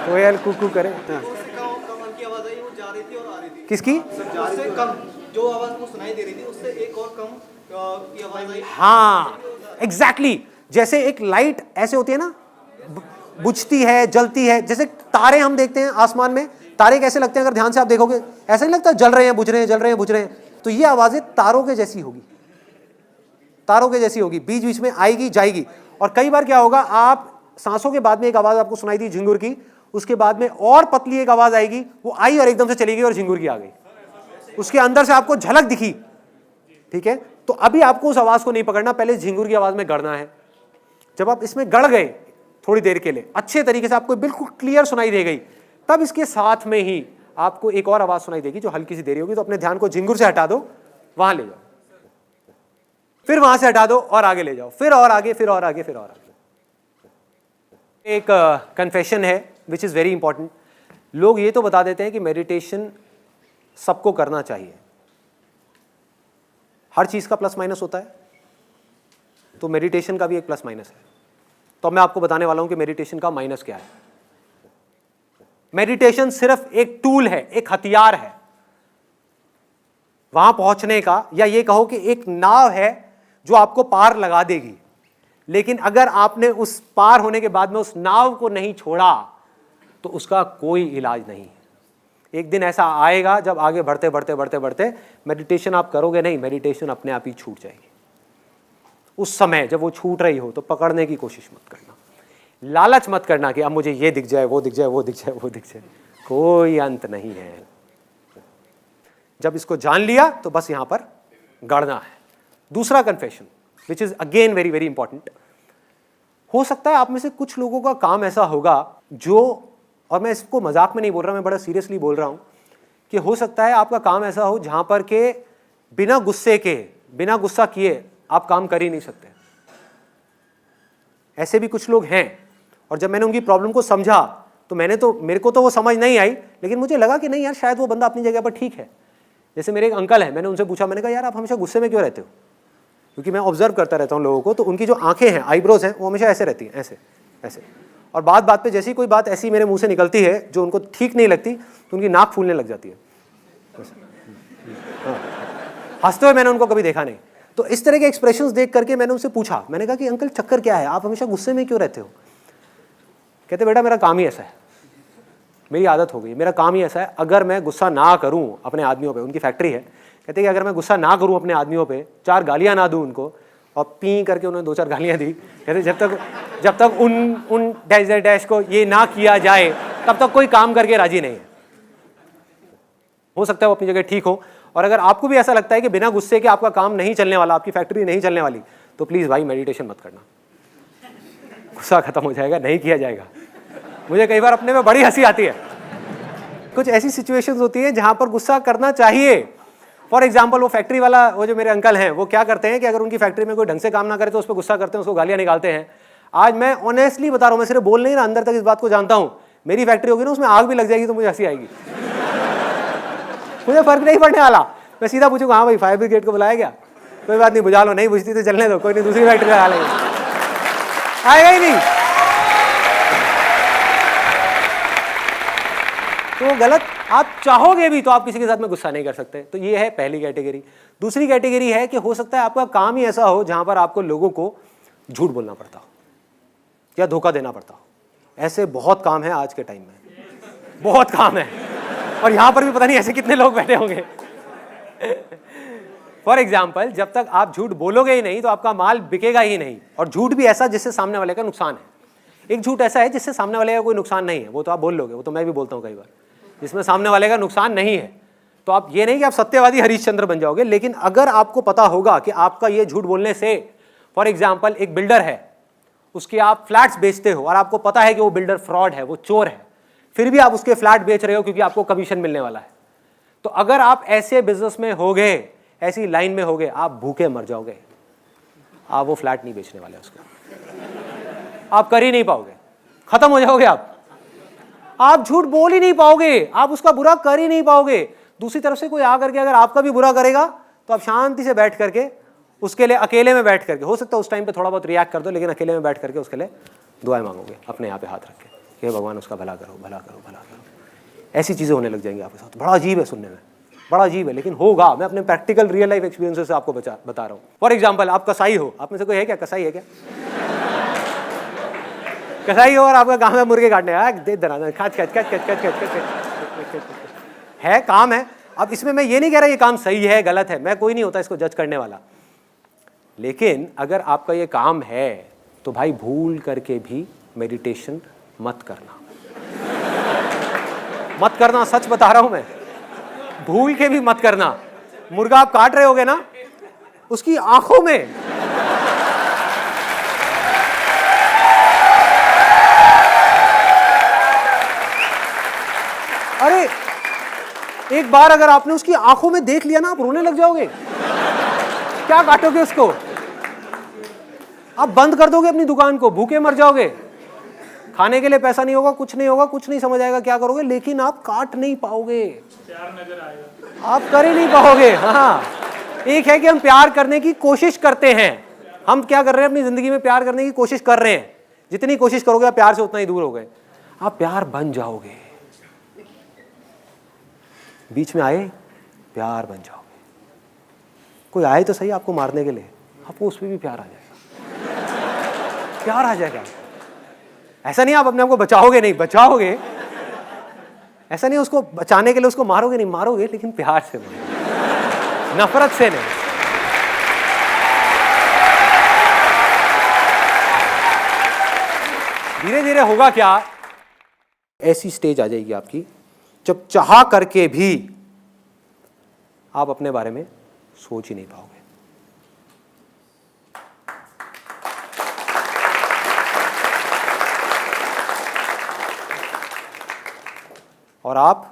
कोयल कुकू करे। हाँ। कमल की आवाज आई, वो जा रही थी और आ रही थी। किसकी? उससे कम जो आवाज वो सुनाई दे रही थी उससे एक और कम की आवाज आई। हाँ एग्जैक्टली, जैसे एक लाइट ऐसे होती है ना, बुझती है, जलती है। जैसे तारे हम देखते हैं आसमान में, तारे कैसे लगते हैं अगर ध्यान से आप देखोगे? ऐसा नहीं लगता जल रहे हैं, बुझ रहे हैं, जल रहे हैं, बुझ रहे हैं। तो ये आवाजें तारों के जैसी होगी, तारों के जैसी होगी, बीच बीच में आएगी जाएगी। और कई बार क्या होगा, आप सांसों के बाद में एक आवाज आपको सुनाई दी झिंगुर की, उसके बाद में और पतली एक आवाज आएगी, वो आई और एकदम से चली गई और झिंगुर की आ गई। उसके अंदर से आपको झलक दिखी, ठीक है? तो अभी आपको उस आवाज को नहीं पकड़ना, पहले झिंगुर की आवाज में गड़ना है। जब आप इसमें गड़ गए थोड़ी देर के लिए, अच्छे तरीके से आपको बिल्कुल क्लियर सुनाई दे गई, तब इसके साथ में ही आपको एक और आवाज सुनाई देगी जो हल्की सी देरी होगी। तो अपने ध्यान को झिंगुर से हटा दो, वहां ले जाओ, फिर वहां से हटा दो और आगे ले जाओ, फिर और आगे, फिर और आगे, फिर और आगे। एक कन्फेशन है विच इज वेरी इंपॉर्टेंट। लोग ये तो बता देते हैं कि मेडिटेशन सबको करना चाहिए, हर चीज का प्लस माइनस होता है, तो मेडिटेशन का भी एक प्लस माइनस है। तो मैं आपको बताने वाला हूं कि मेडिटेशन का माइनस क्या है। मेडिटेशन सिर्फ एक टूल है, एक हथियार है वहां पहुंचने का, या ये कहो कि एक नाव है जो आपको पार लगा देगी। लेकिन अगर आपने उस पार होने के बाद में उस नाव को नहीं छोड़ा तो उसका कोई इलाज नहीं है। एक दिन ऐसा आएगा जब आगे बढ़ते बढ़ते बढ़ते बढ़ते मेडिटेशन आप करोगे नहीं, मेडिटेशन अपने आप ही छूट जाएगी। उस समय जब वो छूट रही हो तो पकड़ने की कोशिश मत करना, लालच मत करना कि अब मुझे ये दिख जाए, वो दिख जाए, वो दिख जाए, वो दिख जाए। कोई अंत नहीं है। जब इसको जान लिया तो बस यहां पर गड़ना है। दूसरा confession which is again very very important. हो सकता है आप में से कुछ लोगों का काम ऐसा होगा जो, और मैं इसको मजाक में नहीं बोल रहा, मैं बड़ा सीरियसली बोल रहा हूं, कि हो सकता है आपका काम ऐसा हो जहां पर के बिना गुस्से के, बिना गुस्सा किए आप काम कर ही नहीं सकते। ऐसे भी कुछ लोग हैं। और जब मैंने उनकी प्रॉब्लम को समझा तो मेरे को तो वो समझ नहीं आई, लेकिन मुझे लगा कि नहीं यार, शायद वो बंदा अपनी जगह पर ठीक है। जैसे मेरे एक अंकल हैं, मैंने उनसे पूछा, मैंने कहा यार आप हमेशा गुस्से में क्यों रहते हो? क्योंकि मैं ऑब्जर्व करता रहता हूँ लोगों को, तो उनकी जो आंखें हैं, आईब्रोज हैं, वो हमेशा ऐसे रहती हैं, ऐसे ऐसे। और बात बात पे जैसी कोई बात ऐसी मेरे मुंह से निकलती है जो उनको ठीक नहीं लगती, तो उनकी नाक फूलने लग जाती है। हंसते हुए मैंने उनको कभी देखा नहीं। तो इस तरह के एक्सप्रेशंस देख करके मैंने उनसे पूछा, मैंने कहा कि अंकल चक्कर क्या है, आप हमेशा गुस्से में क्यों रहते हो? कहते बेटा मेरा काम ही ऐसा है, मेरी आदत हो गई, मेरा काम ही ऐसा है, अगर मैं गुस्सा ना करूं अपने आदमियों पे, उनकी फैक्ट्री है, कहते कि अगर मैं गुस्सा ना करूं अपने आदमियों पे, 4 गालियां ना दूं उनको, और पी करके उन्होंने 2-4 गालियां दी। कहते जब तक उन डैश डैश को ये ना किया जाए तब तक कोई काम करके राजी नहीं है। हो सकता है वो अपनी जगह ठीक हो। और अगर आपको भी ऐसा लगता है कि बिना गुस्से के आपका काम नहीं चलने वाला, आपकी फैक्ट्री नहीं चलने वाली, तो प्लीज भाई मेडिटेशन मत करना, गुस्सा खत्म हो जाएगा, नहीं किया जाएगा। मुझे कई बार अपने में बड़ी हंसी आती है। कुछ ऐसी सिचुएशंस होती है जहां पर गुस्सा करना चाहिए। फॉर एग्जाम्पल वो फैक्ट्री वाला, वो जो मेरे अंकल हैं, वो क्या करते हैं कि अगर उनकी फैक्ट्री में कोई ढंग से काम ना करे तो उस पर गुस्सा करते हैं, उसको गालियां निकालते हैं। आज मैं ऑनेस्टली बता रहा हूं, मैं सिर्फ बोल नहीं रहा, अंदर तक इस बात को जानता हूं, मेरी फैक्ट्री होगी ना, उसमें आग भी लग जाएगी तो मुझे हंसी आएगी। मुझे फर्क नहीं पड़ने वाला, मैं सीधा पूछूंगा हाँ भाई फायर ब्रिगेड को बुलाया गया, कोई बात नहीं, बुझा लो, नहीं बुझती तो चलने दो, कोई नहीं, दूसरी फैक्ट्री लगा लेंगे, आएगा ही नहीं। तो वो गलत, आप चाहोगे भी तो आप किसी के साथ में गुस्सा नहीं कर सकते। तो ये है पहली कैटेगरी। दूसरी कैटेगरी है कि हो सकता है आपका काम ही ऐसा हो जहां पर आपको लोगों को झूठ बोलना पड़ता हो या धोखा देना पड़ता हो। ऐसे बहुत काम है आज के टाइम में, बहुत काम है, और यहां पर भी पता नहीं ऐसे कितने लोग बैठे होंगे। फॉर एग्जाम्पल, जब तक आप झूठ बोलोगे ही नहीं तो आपका माल बिकेगा ही नहीं। और झूठ भी ऐसा जिससे सामने वाले का नुकसान है। एक झूठ ऐसा है जिससे सामने वाले का कोई नुकसान नहीं है, वो तो आप बोल लोगे, वो तो मैं भी बोलता हूँ कई बार, जिसमें सामने वाले का नुकसान नहीं है। तो आप ये नहीं कि आप सत्यवादी हरिश्चंद्र बन जाओगे, लेकिन अगर आपको पता होगा कि आपका ये झूठ बोलने से, फॉर एग्जाम्पल एक बिल्डर है, उसके आप फ्लैट्स बेचते हो और आपको पता है कि वो बिल्डर फ्रॉड है, वो चोर है, फिर भी आप उसके फ्लैट बेच रहे हो क्योंकि आपको कमीशन मिलने वाला है। तो अगर आप ऐसे बिजनेस में होगे, ऐसी लाइन में होगे, आप भूखे मर जाओगे। आप वो फ्लैट नहीं बेचने वाले, उसको आप कर ही नहीं पाओगे, खत्म हो जाओगे आप झूठ बोल ही नहीं पाओगे, आप उसका बुरा कर ही नहीं पाओगे। दूसरी तरफ से कोई आकर के अगर आपका भी बुरा करेगा तो आप शांति से बैठ करके उसके लिए अकेले में बैठ करके, हो सकता है उस टाइम पे थोड़ा बहुत रिएक्ट कर दो, लेकिन अकेले में बैठ करके उसके लिए दुआएं मांगोगे अपने यहाँ पे हाथ रख के, हे भगवान उसका भला करो, भला करो, भला करो। ऐसी चीज़ें होने लग जाएंगी आपके साथ। बड़ा अजीब है सुनने में, बड़ा अजीब है, लेकिन होगा। मैं अपने प्रैक्टिकल रियल लाइफ एक्सपीरियंसेस से आपको बता रहा हूँ। फॉर एग्जाम्पल, आप कसाई हो, आप में से कोई है क्या कसाई है क्या? कसाई हो और आपका काम है मुर्गे काटने, है काम है। अब इसमें मैं ये नहीं कह रहा ये काम सही है गलत है, मैं कोई नहीं होता इसको जज करने वाला, लेकिन अगर आपका ये काम है तो भाई भूल करके भी मेडिटेशन मत करना, मत करना। सच बता रहा हूं मैं, भूल के भी मत करना। मुर्गा आप काट रहे होगे ना, उसकी आंखों में अरे एक बार अगर आपने उसकी आंखों में देख लिया ना, आप रोने लग जाओगे। क्या काटोगे उसको? आप बंद कर दोगे अपनी दुकान को, भूखे मर जाओगे, खाने के लिए पैसा नहीं होगा, कुछ नहीं होगा, कुछ नहीं समझ आएगा क्या करोगे, लेकिन आप काट नहीं पाओगे, प्यार नजर आएगा, आप कर ही नहीं पाओगे। हाँ, एक है कि हम प्यार करने की कोशिश करते हैं, हम क्या कर रहे हैं अपनी जिंदगी में, प्यार करने की कोशिश कर रहे हैं। जितनी कोशिश करोगे आप प्यार से उतना ही दूर हो गए। आप प्यार बन जाओगे, बीच में आए प्यार बन जाओगे। कोई आए तो सही आपको मारने के लिए, आपको उस पर भी प्यार आ जाएगा, प्यार आ जाएगा। ऐसा नहीं आप अपने आप को बचाओगे, नहीं बचाओगे, ऐसा नहीं उसको बचाने के लिए उसको मारोगे, नहीं मारोगे, लेकिन प्यार से मारोगे, नफरत से नहीं। धीरे धीरे होगा क्या, ऐसी स्टेज आ जाएगी आपकी जब चाह करके भी आप अपने बारे में सोच ही नहीं पाओगे। और आप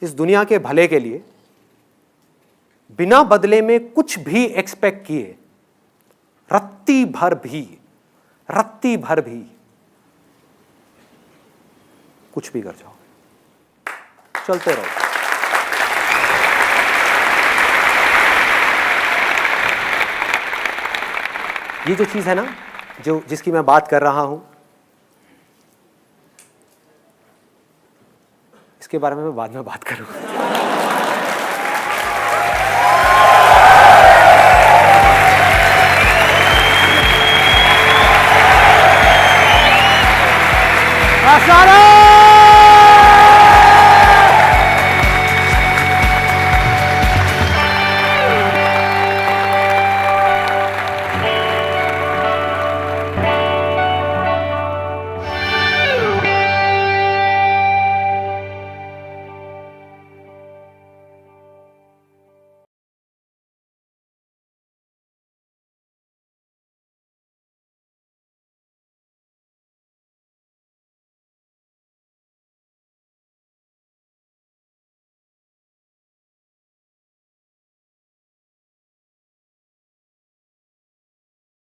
इस दुनिया के भले के लिए बिना बदले में कुछ भी एक्सपेक्ट किए रत्ती भर भी कुछ भी कर जाओगे, चलते रहो। ये जो चीज है ना, जो जिसकी मैं बात कर रहा हूं, इसके बारे में मैं बाद में बात करूंगा। सारा